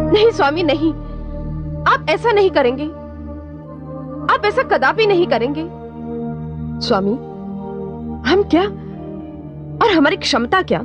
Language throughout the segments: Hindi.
नहीं स्वामी नहीं, आप ऐसा नहीं करेंगे, आप ऐसा कदापि नहीं करेंगे। स्वामी, हम क्या और हमारी क्षमता क्या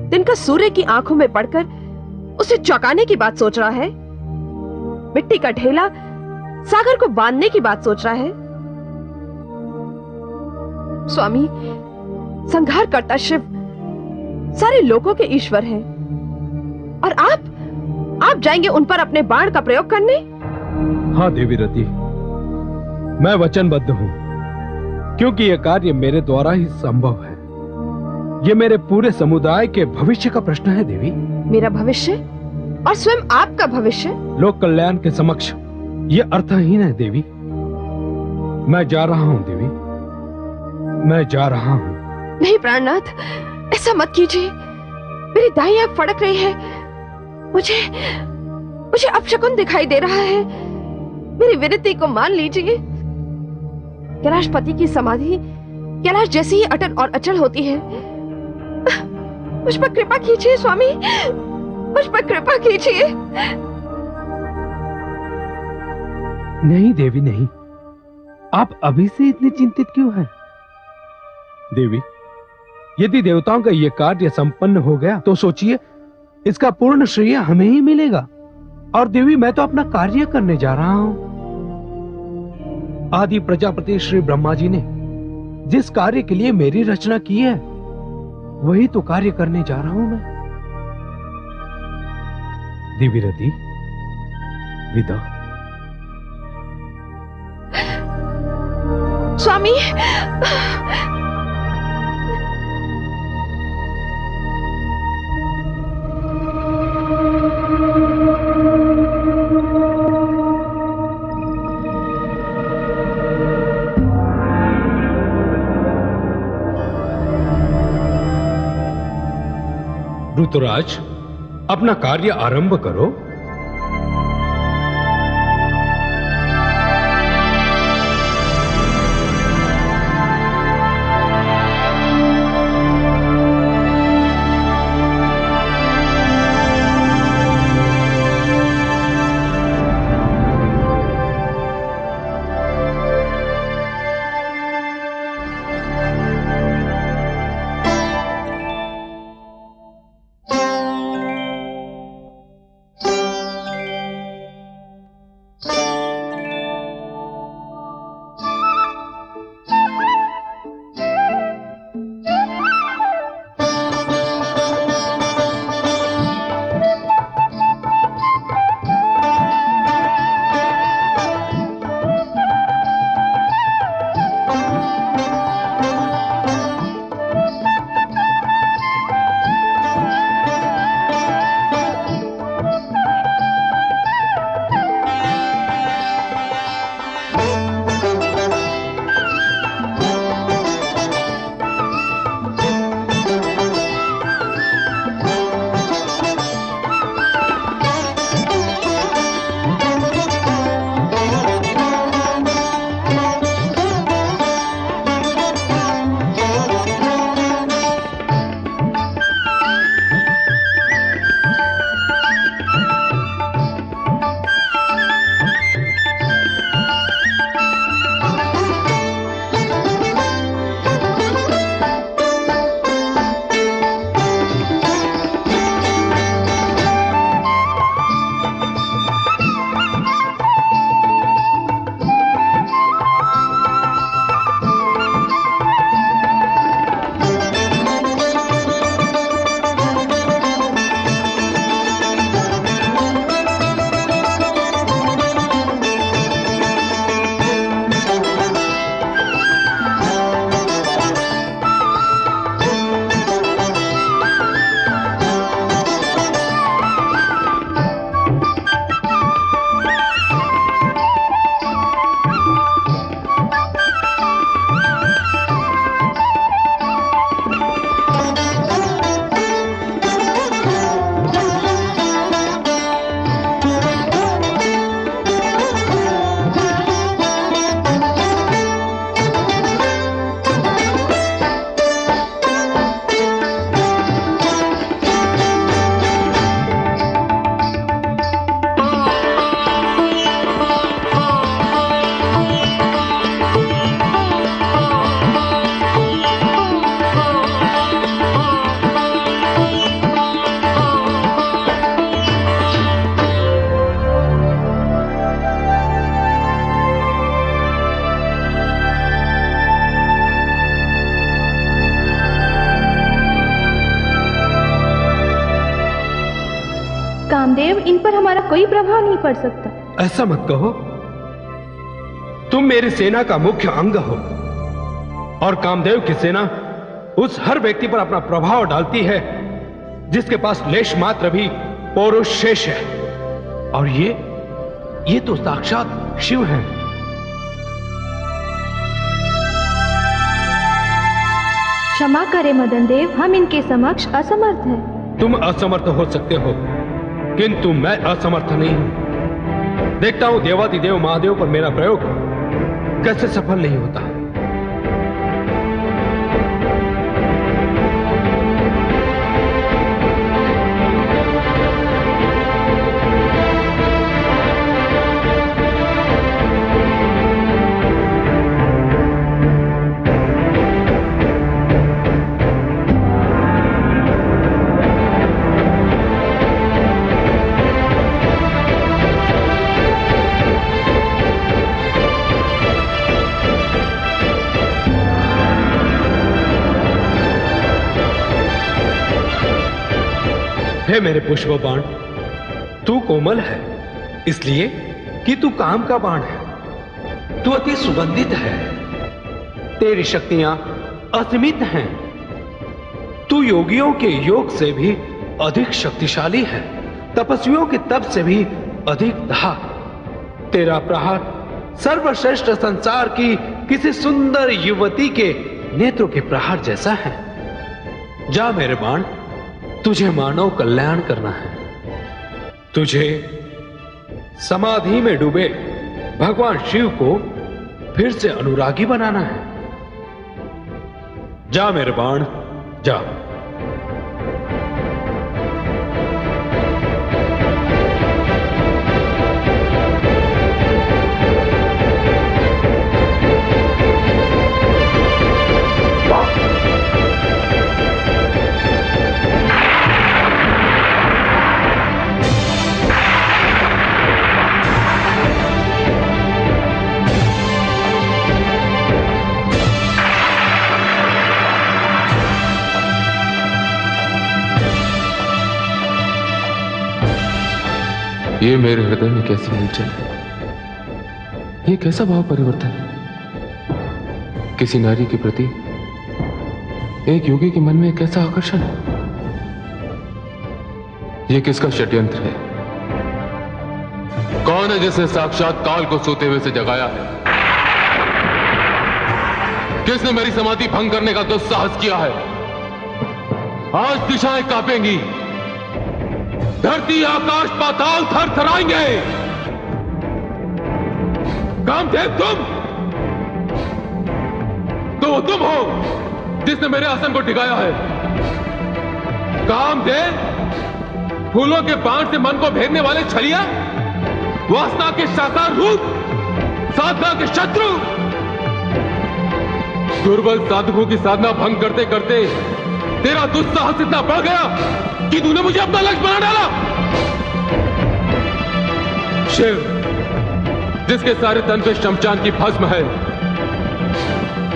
दिन का सूर्य की आंखों में पड़कर उसे चौंकाने की बात सोच रहा है, मिट्टी का ढेला सागर को बांधने की बात सोच रहा है। स्वामी, संहार करता शिव सारे लोगों के ईश्वर हैं, और आप जाएंगे उन पर अपने बाण का प्रयोग करने? हाँ देवी रति, मैं वचनबद्ध हूं, क्योंकि यह कार्य मेरे द्वारा ही संभव है। यह मेरे पूरे समुदाय के भविष्य का प्रश्न है देवी। मेरा भविष्य और स्वयं आपका भविष्य? लोक कल्याण के समक्ष यह अर्थहीन है देवी। मैं जा रहा हूं देवी, मैं जा रहा हूं। नहीं प्राणनाथ, ऐसा मत कीजिए। मेरी दाई आंख फड़क रही है, मुझे अपशकुन दिखाई दे रहा है। मेरी विनती को मान लीजिए। कैलाशपति की समाधि कैलाश जैसी ही अटल और अचल होती है। मुझ पर कृपा कीजिए स्वामी, मुझ पर कृपा कीजिए। नहीं देवी नहीं, आप अभी से इतनी चिंतित क्यों हैं? देवी, यदि देवताओं का यह कार्य संपन्न हो गया तो सोचिए इसका पूर्ण श्रेय हमें ही मिलेगा। और देवी, मैं तो अपना कार्य करने जा रहा हूं। आदि प्रजापति श्री ब्रह्मा जी ने जिस कार्य के लिए मेरी रचना की है, वही तो कार्य करने जा रहा हूं मैं। देवी रति, विदा। स्वामी, ऋतुराज, अपना कार्य आरंभ करो। कामदेव, इन पर हमारा कोई प्रभाव नहीं पड़ सकता। ऐसा मत कहो। तुम मेरी सेना का मुख्य अंग हो और कामदेव की सेना उस हर व्यक्ति पर अपना प्रभाव डालती है जिसके पास लेश मात्र भी पौरुष शेष है। और ये तो साक्षात शिव हैं। क्षमा करें मदन देव, हम इनके समक्ष असमर्थ हैं। तुम असमर्थ हो सकते हो, किंतु मैं असमर्थ नहीं हूं। देखता हूं देवाधिदेव महादेव पर मेरा प्रयोग कैसे सफल नहीं होता। हे मेरे पुष्प बाण, तू कोमल है इसलिए कि तू काम का बाण है। तू अति सुगंधित है, तेरी शक्तियां असीमित हैं। तू योगियों के योग से भी अधिक शक्तिशाली है, तपस्वियों के तप से भी अधिक धाक। तेरा प्रहार सर्वश्रेष्ठ संसार की किसी सुंदर युवती के नेत्रों के प्रहार जैसा है। जा मेरे बाण, तुझे मानव कल्याण करना है। तुझे समाधि में डूबे भगवान शिव को फिर से अनुरागी बनाना है। जा मेरे बाण, जा। ये मेरे हृदय में कैसी हलचल है? ये कैसा भाव परिवर्तन है? किसी नारी के प्रति एक योगी के मन में कैसा आकर्षण है? ये किसका षड्यंत्र है? कौन है जिसने साक्षात काल को सोते हुए से जगाया है? किसने मेरी समाधि भंग करने का दुस्साहस किया है? आज दिशाएं कांपेंगी, धरती आकाश पाताल थर थराएंगे। कामदेव, तुम हो जिसने मेरे आसन को टिकाया है। कामदेव, फूलों के बाण से मन को भेदने वाले छलिया, वासना के साकार रूप, साधना के शत्रु। दुर्बल साधकों की साधना भंग करते करते तेरा दुस्साहस इतना बढ़ गया कि तूने मुझे अपना लक्ष्य बना डाला। शिव, जिसके सारे तन पे शमशान की भस्म है,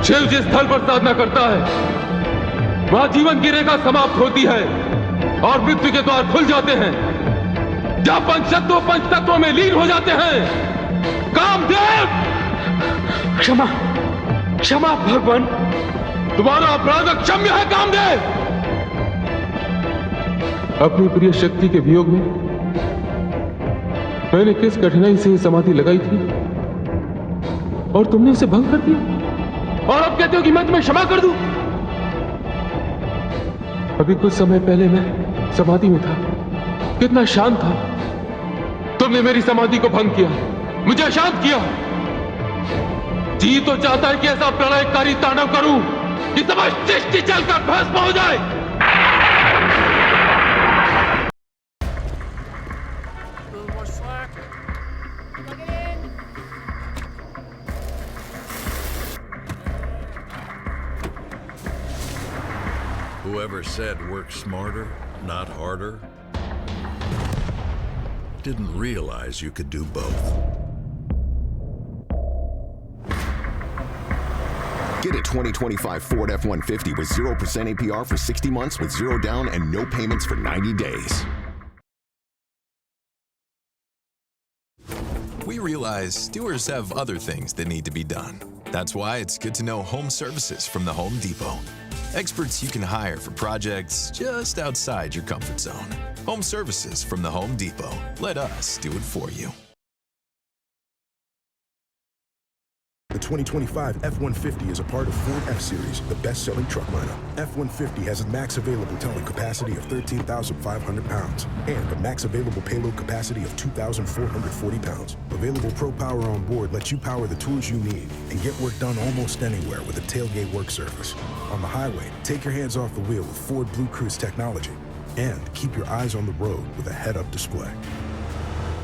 शिव जिस स्थल पर साधना करता है वहां जीवन की रेखा समाप्त होती है और मृत्यु के द्वार खुल जाते हैं, जहां पंच तत्वों में लीन हो जाते हैं। कामदेव, क्षमा क्षमा भगवान, तुम्हारा अपराध अक्षम्य है। कामदेव, अपनी प्रिय शक्ति के वियोग में मैंने किस कठिनाई से समाधि लगाई थी और तुमने उसे भंग कर दिया, और अब कहते हो कि मैं तुम्हें क्षमा कर दूं। अभी कुछ समय पहले मैं समाधि में था, कितना शांत था। तुमने मेरी समाधि को भंग किया, मुझे अशांत किया। जी तो चाहता है कि ऐसा प्रलयकारी तांडव करूं कि समस्त सृष्टि जलकर भस्म हो जाए। Whoever said work smarter, not harder, didn't realize you could do both. Get a 2025 Ford F-150 with 0% APR for 60 months with 0 down and no payments for 90 days. We realize doers have other things that need to be done. That's why it's good to know home services from the Home Depot. Experts you can hire for projects just outside your comfort zone. Home services from the Home Depot. Let us do it for you. The 2025 F-150 is a part of Ford F-Series, the best-selling truck lineup. F-150 has a max available towing capacity of 13,500 pounds and a max available payload capacity of 2,440 pounds. Available Pro Power on board lets you power the tools you need and get work done almost anywhere with a tailgate work surface. On the highway, take your hands off the wheel with Ford Blue Cruise technology and keep your eyes on the road with a head-up display.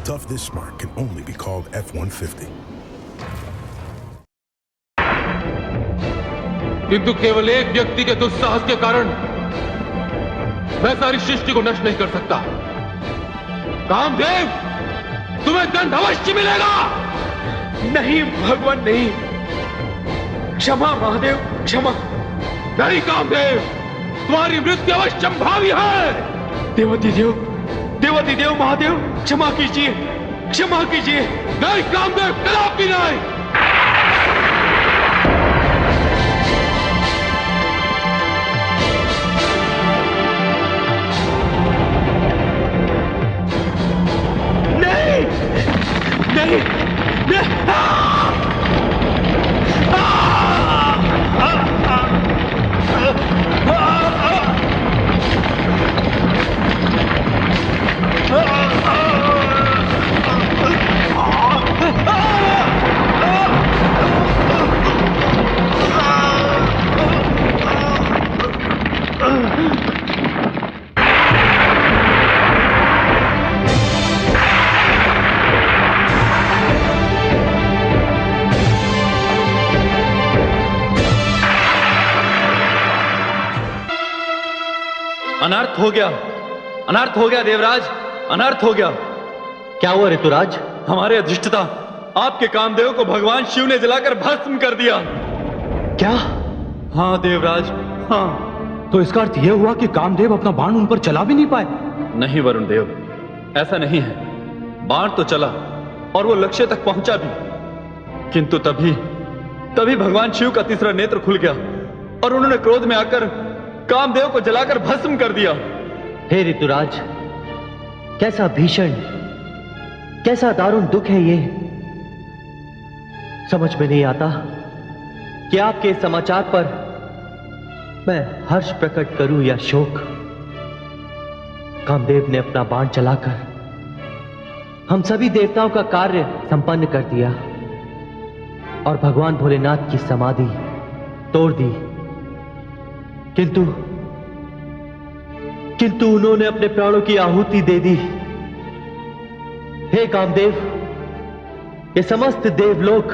Tough this smart can only be called F-150. किंतु केवल एक व्यक्ति के दुस्साहस के कारण मैं सारी सृष्टि को नष्ट नहीं कर सकता। कामदेव, तुम्हें दंड अवश्य मिलेगा। नहीं भगवान नहीं, क्षमा महादेव क्षमा। नहीं कामदेव, तुम्हारी मृत्यु अवश्य संभावी है। देवती देव महादेव क्षमा कीजिए, क्षमा कीजिए। नहीं कामदेव, कदापि नहीं। अनर्थ हो गया देवराज, अनर्थ हो गया। क्या हुआ ऋतुराज? हमारे अधिष्ठता आपके कामदेव को भगवान शिव ने जलाकर भस्म कर दिया। क्या? हाँ देवराज, हाँ। तो इसका अर्थ यह हुआ कि कामदेव अपना बाण उन पर चला भी नहीं पाए? नहीं वरुण देव, ऐसा नहीं है। बाण तो चला और वो लक्ष्य तक पहुंचा भी, किंतु तभी भगवान शिव का तीसरा नेत्र खुल गया और उन्होंने क्रोध में आकर कामदेव को जलाकर भस्म कर दिया। हे ऋतुराज, कैसा भीषण, कैसा दारुण दुख है ये। समझ में नहीं आता कि आपके समाचार पर मैं हर्ष प्रकट करूं या शोक। कामदेव ने अपना बाण चलाकर हम सभी देवताओं का कार्य संपन्न कर दिया और भगवान भोलेनाथ की समाधि तोड़ दी, किंतु उन्होंने अपने प्राणों की आहुति दे दी। हे कामदेव, ये समस्त देवलोक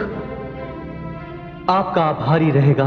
आपका आभारी रहेगा।